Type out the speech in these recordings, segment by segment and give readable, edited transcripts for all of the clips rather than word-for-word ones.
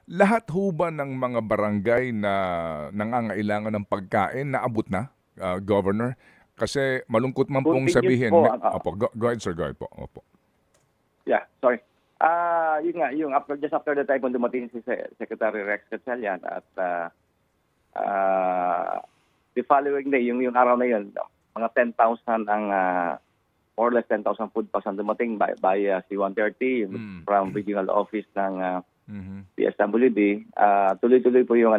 Lahat ho ba ng mga barangay na nangangailangan ng pagkain naabot na, Governor? Kasi malungkot man pong Contingent sabihin, po opo, go ahead sir, go ahead po. Opo. yeah, sorry. Yun nga, yung just after the time kung dumating si Secretary Rex Gatchalian at the following day, yung araw na yun, mga 10,000 ang more or less 10,000 food packs ang dumating by C-130 from regional office ng PSWD. Tuloy-tuloy po yung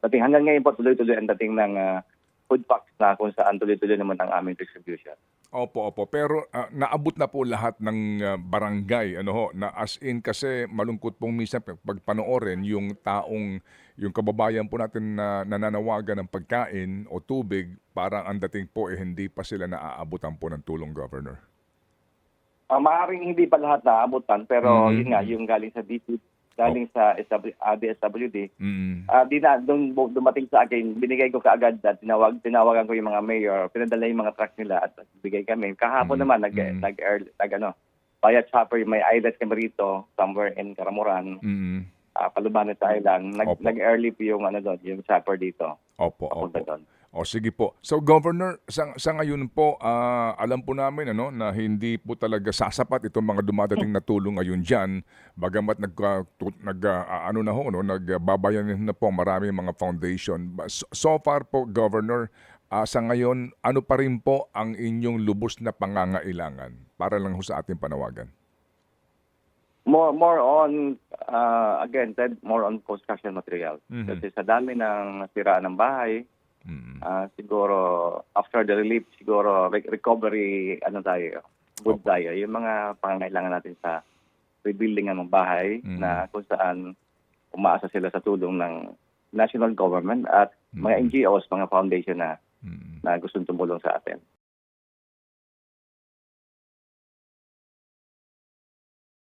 dating hanggang ngayon po tuloy-tuloy ang dating ng food packs na kung saan tuloy-tuloy naman ang aming distribution. Opo, opo. Pero naabot na po lahat ng barangay, ano ho, na as in kasi malungkot pong minsan pag panoorin yung yung kababayan po natin na nananawagan ng pagkain o tubig, parang ang dating po hindi pa sila naaabutan po ng tulong, Governor. Maaaring hindi pa lahat naabutan pero yun nga, yung galing sa DSWD, dumating sa akin, binigay ko kaagad at tinawagan ko yung mga mayor, pinadala yung mga truck nila at bigay kami. Kahapon naman via chopper, may islet kami rito somewhere in Karamuran, Palubanes Island. Nag-early po yung yung chopper dito. Opo, Papunta opo. doon. O sige po. So Governor, sa ngayon po, alam po namin na hindi po talaga sasapat itong mga dumadating na tulong ngayon diyan, bagamat nagbabayanin na po marami mga foundation. So far po Governor, sa ngayon, ano pa rin po ang inyong lubos na pangangailangan para lang ho sa ating panawagan? More on again, Ted, more on construction material. Kasi sa dami ng nasiraan ng bahay, siguro after the relief, siguro recovery good tayo. Yung mga pangangailangan natin sa rebuilding ng bahay na kung saan umaasa sila sa tulong ng national government at mga NGOs, mga foundation na gustong tumulong sa atin.